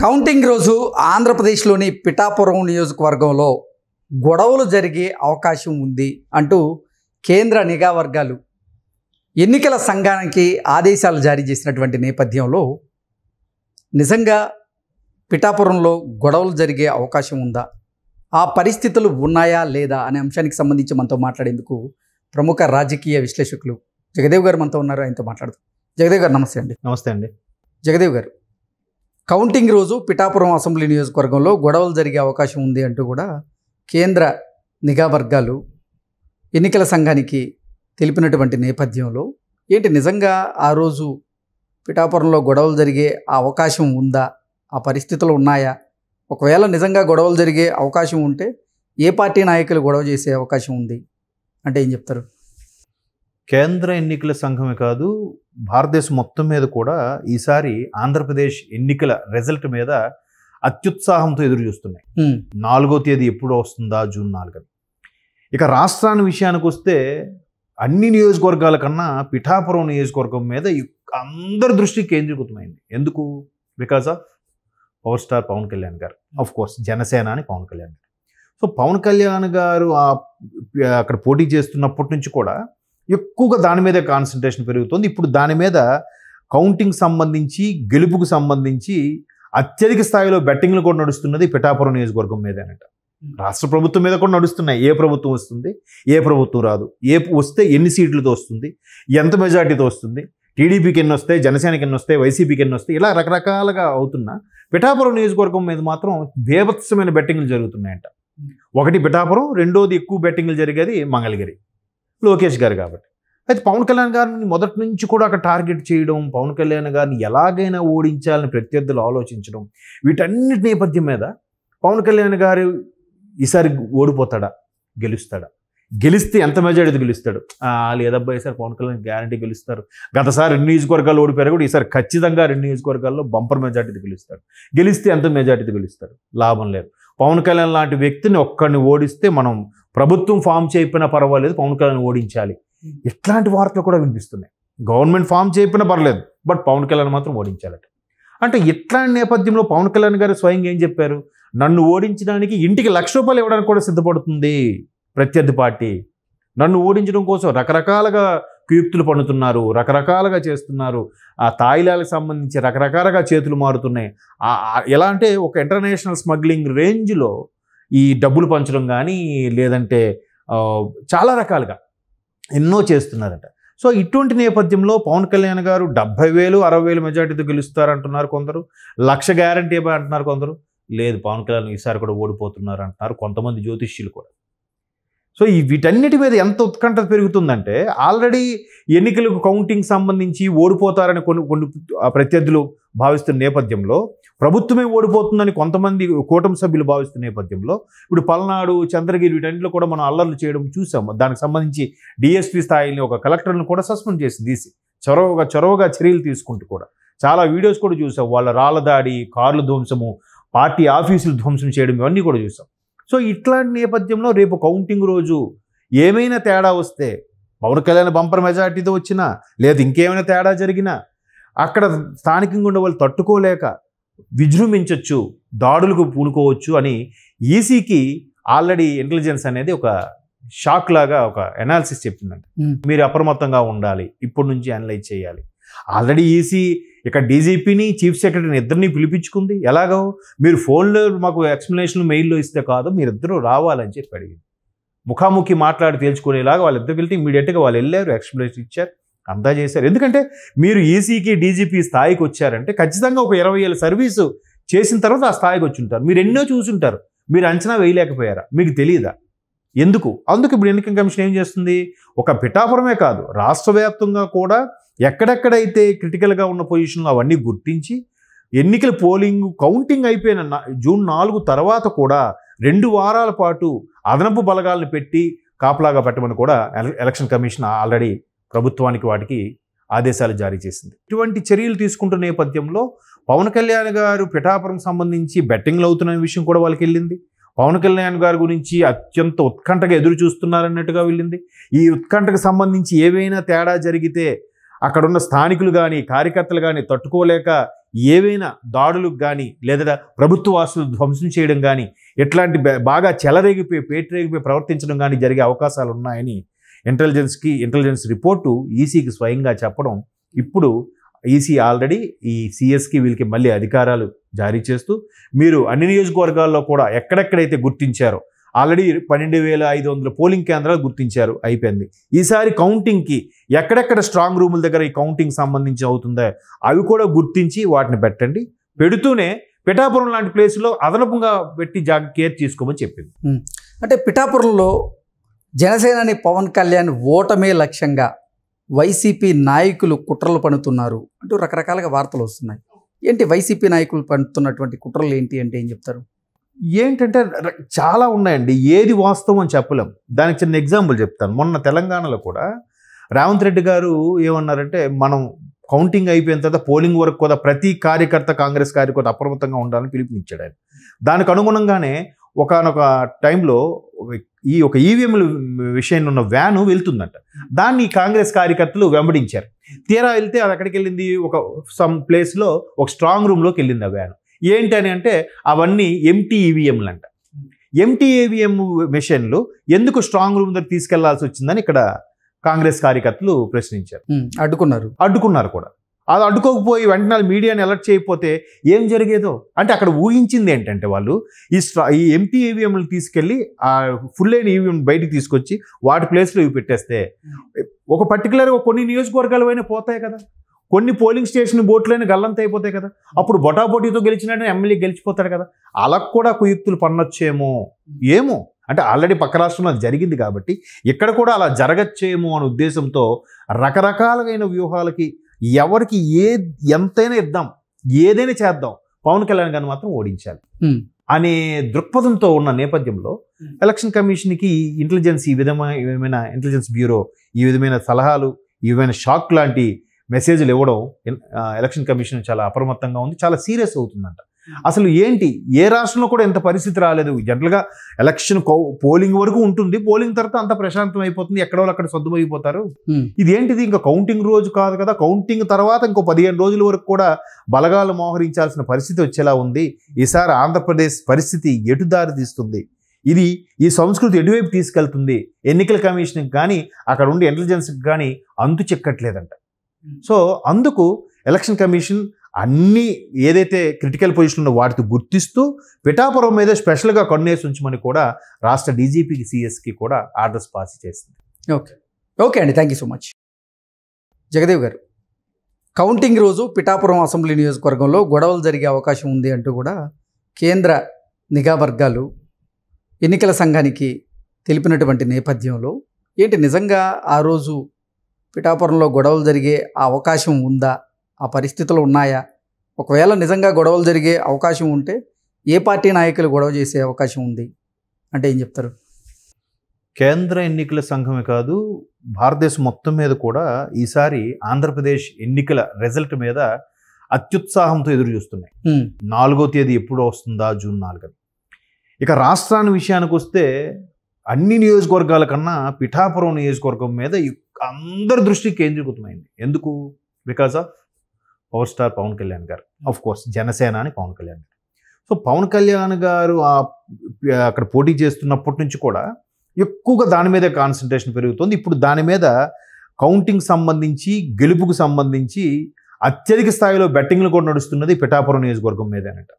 Counting రోజు ఆంధ్రప్రదేశ్లోని పిఠాపురం నియోజకవర్గంలో గొడవలు జరిగే అవకాశం ఉంది అంటూ కేంద్ర నిఘా వర్గాలు ఎన్నికల సంఘానికి ఆదేశాలు జారీ చేసినటువంటి నేపథ్యంలో నిజంగా పిఠాపురంలో గొడవలు జరిగే అవకాశం ఉందా, ఆ పరిస్థితులు ఉన్నాయా లేదా అనే అంశానికి సంబంధించి మనతో మాట్లాడేందుకు ప్రముఖ రాజకీయ విశ్లేషకులు జగదేవ్ గారు మనతో ఉన్నారు. ఆయనతో మాట్లాడుతాం. జగదేవ్ గారు నమస్తే అండి. నమస్తే అండి. జగదేవ్ గారు, కౌంటింగ్ రోజు పిఠాపురం అసెంబ్లీ నియోజకవర్గంలో గొడవలు జరిగే అవకాశం ఉంది అంటూ కూడా కేంద్ర నిఘా వర్గాలు ఎన్నికల సంఘానికి తెలిపినటువంటి నేపథ్యంలో ఏంటి నిజంగా ఆ రోజు పిఠాపురంలో గొడవలు జరిగే ఆ అవకాశం ఉందా, ఆ పరిస్థితులు ఉన్నాయా? ఒకవేళ నిజంగా గొడవలు జరిగే అవకాశం ఉంటే ఏ పార్టీ నాయకులు గొడవ చేసే అవకాశం ఉంది అంటే ఏం చెప్తారు? కేంద్ర ఎన్నికల సంఘమే కాదు, భారతదేశం మొత్తం మీద కూడా ఈసారి ఆంధ్రప్రదేశ్ ఎన్నికల రిజల్ట్ మీద అత్యుత్సాహంతో ఎదురు చూస్తున్నాయి. 4వ తేదీ ఎప్పుడు వస్తుందా, జూన్ 4. ఇక రాష్ట్రాన్ని విషయానికి వస్తే అన్ని నియోజకవర్గాల కన్నా పిఠాపురం నియోజకవర్గం మీద అందరి దృష్టి కేంద్రీకృతమైంది. ఎందుకు? Because of power star Pavan Kalyan garu, of course Janasena అని పవన్ కళ్యాణ్ గారు. సో పవన్ కళ్యాణ్ గారు అక్కడ పోటీ చేస్తున్నప్పటి నుంచి కూడా ఎక్కువగా దాని మీదే కాన్సన్ట్రేషన్ పెరుగుతుంది. ఇప్పుడు దాని మీద కౌంటింగ్ సంబంధించి, గెలుపుకు సంబంధించి అత్యధిక స్థాయిలో బెట్టింగ్లు కూడా నడుస్తున్నది పిఠాపురం నియోజకవర్గం మీదేనట. రాష్ట్ర ప్రభుత్వం మీద కూడా నడుస్తున్నాయి. ఏ ప్రభుత్వం వస్తుంది, ఏ ప్రభుత్వం రాదు, వస్తే ఎన్ని సీట్లతో వస్తుంది, ఎంత మెజార్టీతో వస్తుంది, టీడీపీకి ఎన్ని వస్తాయి, జనసేనకి ఎన్ని వస్తాయి, వైసీపీకి ఎన్ని వస్తాయి, ఇలా రకరకాలుగా అవుతున్నా పిఠాపురం నియోజకవర్గం మీద మాత్రం బేభత్సమైన బెట్టింగ్లు జరుగుతున్నాయంట. ఒకటి పిఠాపురం, రెండోది ఎక్కువ బెట్టింగ్లు జరిగేది మంగళగిరి, లోకేష్ గారు కాబట్టి. అయితే పవన్ కళ్యాణ్ గారిని మొదటి నుంచి కూడా అక్కడ టార్గెట్ చేయడం, పవన్ కళ్యాణ్ గారిని ఎలాగైనా ఓడించాలని ప్రత్యర్థులు ఆలోచించడం, వీటన్నిటి నేపథ్యం మీద పవన్ కళ్యాణ్ గారు ఈసారి ఓడిపోతాడా, గెలుస్తాడా, గెలిస్తే ఎంత మెజారిటీ గెలుస్తాడు? లేదబ్బా ఈసారి పవన్ కళ్యాణ్ గ్యారంటీ గెలుస్తారు. గతసారి 2 నియోజకవర్గాలు ఓడిపోయారు కూడా ఈసారి ఖచ్చితంగా 2 నియోజకవర్గాల్లో బంపర్ మెజార్టీ గెలుస్తాడు. గెలిస్తే ఎంత మెజార్టీ గెలుస్తాడు? లాభం లేదు. పవన్ కళ్యాణ్ లాంటి వ్యక్తిని ఒక్కడిని ఓడిస్తే మనం ప్రభుత్వం ఫామ్ చేయకపోయినా పర్వాలేదు, పవన్ కళ్యాణ్ ఓడించాలి, ఇట్లాంటి వార్తలు కూడా వినిపిస్తున్నాయి. గవర్నమెంట్ ఫామ్ చేయకపోయినా పర్లేదు, బట్ పవన్ కళ్యాణ్ మాత్రం ఓడించాలట. అంటే ఇట్లాంటి నేపథ్యంలో పవన్ కళ్యాణ్ గారు స్వయంగా ఏం చెప్పారు? నన్ను ఓడించడానికి ఇంటికి ₹1,00,000 ఇవ్వడానికి కూడా సిద్ధపడుతుంది ప్రత్యర్థి పార్టీ. నన్ను ఓడించడం కోసం రకరకాలుగా కుయుక్తులు పన్నుతున్నారు, రకరకాలుగా చేస్తున్నారు. ఆ తాయిలాలకు సంబంధించి రకరకాలుగా చేతులు మారుతున్నాయి. ఎలా అంటే ఒక ఇంటర్నేషనల్ స్మగ్లింగ్ రేంజ్లో ఈ డబ్బులు పంచడం కానీ, లేదంటే చాలా రకాలుగా ఎన్నో చేస్తున్నారట. సో ఇటువంటి నేపథ్యంలో పవన్ కళ్యాణ్ గారు 70,000, 60,000 మెజార్టీతో గెలుస్తారంటున్నారు కొందరు, 1,00,000 గ్యారంటీ అంటున్నారు కొందరు. లేదు, పవన్ కళ్యాణ్ ఈసారి కూడా ఓడిపోతున్నారు అంటున్నారు కొంతమంది జ్యోతిష్యులు కూడా. సో వీటన్నిటి మీద ఎంత ఉత్కంఠ పెరుగుతుందంటే, ఆల్రెడీ ఎన్నికలకు కౌంటింగ్ సంబంధించి ఓడిపోతారని కొన్ని ప్రత్యర్థులు భావిస్తున్న నేపథ్యంలో, ప్రభుత్వమే ఓడిపోతుందని కొంతమంది కూటమి సభ్యులు భావిస్తున్న నేపథ్యంలో, ఇప్పుడు పల్నాడు, చంద్రగిరి వీటన్నిటిలో కూడా మనం అల్లర్లు చేయడం చూసాము. దానికి సంబంధించి డిఎస్పీ స్థాయిని ఒక కలెక్టర్ను కూడా సస్పెండ్ తీసి చొరవగా చర్యలు తీసుకుంటూ కూడా చాలా వీడియోస్ కూడా చూసాం. వాళ్ళ రాళ్ల దాడి, కార్లు ధ్వంసము, పార్టీ ఆఫీసులు ధ్వంసం చేయడం, ఇవన్నీ కూడా చూసాం. సో ఇట్లాంటి నేపథ్యంలో రేపు కౌంటింగ్ రోజు ఏమైనా తేడా వస్తే, పవన్ కళ్యాణ్ బంపర్ మెజార్టీతో వచ్చినా, లేదా ఇంకేమైనా తేడా జరిగినా, అక్కడ స్థానికంగా ఉన్న వాళ్ళు తట్టుకోలేక విజృంభించవచ్చు, దాడులకు పూనుకోవచ్చు అని ఈసీకి ఆల్రెడీ ఇంటెలిజెన్స్ అనేది ఒక షాక్ లాగా ఒక అనాలిసిస్ చెప్తుందండి. మీరు అప్రమత్తంగా ఉండాలి, ఇప్పటి నుంచి అనలైజ్ చేయాలి. ఆల్రెడీ ఈసీ ఇక డీజీపీని, చీఫ్ సెక్రటరీని ఇద్దరిని పిలిపించుకుంది. ఎలాగో మీరు ఫోన్లో మాకు ఎక్స్ప్లెనేషన్లు మెయిల్లో ఇస్తే కాదు, మీరిద్దరూ రావాలని చెప్పి అడిగింది. ముఖాముఖి మాట్లాడి తేల్చుకునేలాగా వాళ్ళిద్దరికి వెళ్తే ఇమీడియట్గా వాళ్ళు వెళ్ళారు, ఎక్స్ప్లెనేషన్ ఇచ్చారు, అంతా చేశారు. ఎందుకంటే మీరు ఈసీకి, డీజీపీ స్థాయికి వచ్చారంటే ఖచ్చితంగా ఒక 20 ఏళ్ళ సర్వీసు చేసిన తర్వాత ఆ స్థాయికి వచ్చి ఉంటారు. మీరు ఎన్నో చూసుంటారు, మీరు అంచనా వేయలేకపోయారా? మీకు తెలియదా? ఎందుకు? అందుకు ఇప్పుడు ఎన్నికల కమిషన్ ఏం చేస్తుంది? ఒక పిఠాపురమే కాదు, రాష్ట్ర వ్యాప్తంగా కూడా ఎక్కడెక్కడైతే క్రిటికల్గా ఉన్న పొజిషన్లో అవన్నీ గుర్తించి ఎన్నికల పోలింగ్ కౌంటింగ్ అయిపోయిన జూన్ 4 తర్వాత కూడా 2 వారాల పాటు అదనపు బలగాలను పెట్టి కాపలాగా పెట్టమని కూడా ఎలక్షన్ కమిషన్ ఆల్రెడీ ప్రభుత్వానికి వాటికి ఆదేశాలు జారీ చేసింది. ఇటువంటి చర్యలు తీసుకుంటున్న నేపథ్యంలో పవన్ కళ్యాణ్ గారు పిఠాపురం సంబంధించి బెట్టింగ్లు అవుతున్న విషయం కూడా వాళ్ళకి వెళ్ళింది. పవన్ కళ్యాణ్ గారి గురించి అత్యంత ఉత్కంఠగా ఎదురు చూస్తున్నారన్నట్టుగా వెళ్ళింది. ఈ ఉత్కంఠకు సంబంధించి ఏవైనా తేడా జరిగితే అక్కడున్న స్థానికులు కానీ, కార్యకర్తలు కానీ తట్టుకోలేక ఏవైనా దాడులకు కానీ లేదా ప్రభుత్వ ఆస్తులు ధ్వంసం చేయడం కానీ ఎట్లాంటి బాగా చెలరేగిపోయి పేటరేగిపోయి ప్రవర్తించడం కానీ జరిగే అవకాశాలు ఉన్నాయని ఇంటెలిజెన్స్ రిపోర్టు ఈసీకి స్వయంగా చెప్పడం, ఇప్పుడు ఈసీ ఆల్రెడీ ఈ సిఎస్కి వీళ్ళకి మళ్ళీ అధికారాలు జారీ చేస్తూ మీరు అన్ని నియోజకవర్గాల్లో కూడా ఎక్కడెక్కడైతే గుర్తించారో ఆల్రెడీ 12,500 పోలింగ్ కేంద్రాలు గుర్తించారు, అయిపోయింది. ఈసారి కౌంటింగ్కి ఎక్కడెక్కడ స్ట్రాంగ్ రూముల దగ్గర ఈ కౌంటింగ్ సంబంధించి అవుతుందో అవి కూడా గుర్తించి వాటిని పెట్టండి. పెడుతూనే పిఠాపురం లాంటి ప్లేస్లో అదనపుగా పెట్టి కేర్ తీసుకోమని చెప్పింది. అంటే పిఠాపురంలో జనసేనాని పవన్ కళ్యాణ్ ఓటమే లక్ష్యంగా వైసీపీ నాయకులు కుట్రలు పన్నుతున్నారు అంటూ రకరకాలుగా వార్తలు వస్తున్నాయి. ఏంటి వైసీపీ నాయకులు పన్నుతున్నటువంటి కుట్రలు ఏంటి అంటే ఏం చెప్తారు? ఏంటంటే చాలా ఉన్నాయండి, ఏది వాస్తవం అని చెప్పలేం. దానికి చిన్న ఎగ్జాంపుల్ చెప్తాను. మొన్న తెలంగాణలో కూడా రేవంత్ రెడ్డి గారు ఏమన్నారంటే, మనం కౌంటింగ్ అయిపోయిన తర్వాత పోలింగ్ వరకు కూడా ప్రతి కార్యకర్త, కాంగ్రెస్ కార్యకర్త అప్రమత్తంగా ఉండాలని పిలుపునిచ్చాడు ఆయన. దానికి అనుగుణంగానే ఒకానొక టైంలో ఈ ఒక ఈవీఎంల విషయంలో ఉన్న వ్యాను వెళ్తుందంట. దాన్ని కాంగ్రెస్ కార్యకర్తలు వెంబడించారు. తీరా వెళ్తే అది అక్కడికి వెళ్ళింది, ఒక సమ్ ప్లేస్లో ఒక స్ట్రాంగ్ రూమ్లోకి వెళ్ళింది ఆ వ్యాను. ఏంటని అంటే అవన్నీ ఎంటీ ఈవీఎంలు అంట. ఎంటీ ఈవీఎం మెషిన్లు ఎందుకు స్ట్రాంగ్ రూమ్ దగ్గర తీసుకెళ్లాల్సి వచ్చిందని ఇక్కడ కాంగ్రెస్ కార్యకర్తలు ప్రశ్నించారు. అడ్డుకున్నారు కూడా. అది అడ్డుకోకపోయి వెంటనే మీడియాని అలర్ట్ చేయకపోతే ఏం జరిగేదో అంటే అక్కడ ఊహించింది ఏంటంటే వాళ్ళు ఈ ఎంటీ ఈవీఎంలు తీసుకెళ్ళి ఆ ఫుల్ అయిన ఈవీఎం బయటికి తీసుకొచ్చి వాటి ప్లేస్లో ఇవి పెట్టేస్తే ఒక పర్టికులర్గా కొన్ని నియోజకవర్గాలు అయినా పోతాయి కదా, కొన్ని పోలింగ్ స్టేషన్ బోట్లైనా గల్లంత అయిపోతాయి కదా, అప్పుడు బొటాబొటీతో గెలిచినట్టు ఎమ్మెల్యే గెలిచిపోతాడు కదా. అలా కూడా కుయుక్తులు పన్నొచ్చేమో ఏమో, అంటే ఆల్రెడీ పక్క రాష్ట్రంలో అది జరిగింది కాబట్టి ఇక్కడ కూడా అలా జరగచ్చేమో అనే ఉద్దేశంతో రకరకాలైన వ్యూహాలకి ఎవరికి ఎంతైనా ఇద్దాం, ఏదైనా చేద్దాం, పవన్ కళ్యాణ్ గారిని మాత్రం ఓడించాలి అనే దృక్పథంతో ఉన్న నేపథ్యంలో ఎలక్షన్ కమిషన్కి ఈ విధమైన ఇంటెలిజెన్స్ బ్యూరో ఈ విధమైన సలహాలు, ఈ విధమైన షాక్ లాంటి మెసేజ్లు ఇవ్వడం ఎలక్షన్ కమిషన్ చాలా అప్రమత్తంగా ఉంది, చాలా సీరియస్ అవుతుందంట. అసలు ఏంటి, ఏ రాష్ట్రంలో కూడా ఇంత పరిస్థితి రాలేదు. జనరల్గా ఎలక్షన్ పోలింగ్ వరకు ఉంటుంది, పోలింగ్ తర్వాత అంత ప్రశాంతం అయిపోతుంది, ఎక్కడో అక్కడ సర్దుమైపోతారు. ఇది ఏంటిది, ఇంకా కౌంటింగ్ రోజు కాదు కదా, కౌంటింగ్ తర్వాత ఇంకో 15 రోజుల వరకు కూడా బలగాలు మోహరించాల్సిన పరిస్థితి వచ్చేలా ఉంది. ఈసారి ఆంధ్రప్రదేశ్ పరిస్థితి ఎటు దారి తీస్తుంది, ఇది ఈ సంస్కృతి ఎటువైపు తీసుకెళ్తుంది, ఎన్నికల కమిషన్కి కానీ అక్కడ ఉండే ఇంటెలిజెన్స్కి కానీ అంతు చెక్కట్లేదంట. సో అందుకు ఎలక్షన్ కమిషన్ అన్నీ ఏదైతే క్రిటికల్ పొజిషన్ ఉందో వాటితో గుర్తిస్తూ పిఠాపురం మీద స్పెషల్గా కన్నేసి ఉంచమని కూడా రాష్ట్ర డీజీపీకి, సిఎస్కి కూడా ఆర్డర్స్ పాస్ చేసింది. ఓకే అండి, thank you so much. Jagdev గారు, కౌంటింగ్ రోజు పిఠాపురం అసెంబ్లీ నియోజకవర్గంలో గొడవలు జరిగే అవకాశం ఉంది అంటూ కూడా కేంద్ర నిఘా వర్గాలు ఎన్నికల సంఘానికి తెలిపినటువంటి నేపథ్యంలో ఏంటి నిజంగా ఆ రోజు పిఠాపురంలో గొడవలు జరిగే అవకాశం ఉందా, ఆ పరిస్థితులు ఉన్నాయా? ఒకవేళ నిజంగా గొడవలు జరిగే అవకాశం ఉంటే ఏ పార్టీ నాయకులు గొడవ చేసే అవకాశం ఉంది అంటే ఏం చెప్తారు? కేంద్ర ఎన్నికల సంఘమే కాదు, భారతదేశం మొత్తం మీద కూడా ఈసారి ఆంధ్రప్రదేశ్ ఎన్నికల రిజల్ట్ మీద అత్యుత్సాహంతో ఎదురు చూస్తున్నాయి. 4వ తేదీ ఎప్పుడు వస్తుందా, జూన్ 4. ఇక రాష్ట్రాన్ని విషయానికి వస్తే అన్ని నియోజకవర్గాల కన్నా పిఠాపురం నియోజకవర్గం మీద అందరి దృష్టి కేంద్రీకృతమైంది. ఎందుకు? Because of power star Pavan Kalyan garu, of course Janasena అని పవన్ కళ్యాణ్ గారు. సో పవన్ కళ్యాణ్ గారు అక్కడ పోటీ చేస్తున్నప్పటి నుంచి కూడా ఎక్కువగా దాని మీద కాన్సన్ట్రేషన్ పెరుగుతుంది. ఇప్పుడు దాని మీద కౌంటింగ్ సంబంధించి, గెలుపుకు సంబంధించి అత్యధిక స్థాయిలో బెట్టింగ్లు కూడా నడుస్తున్నది పిఠాపురం నియోజకవర్గం మీదేనట.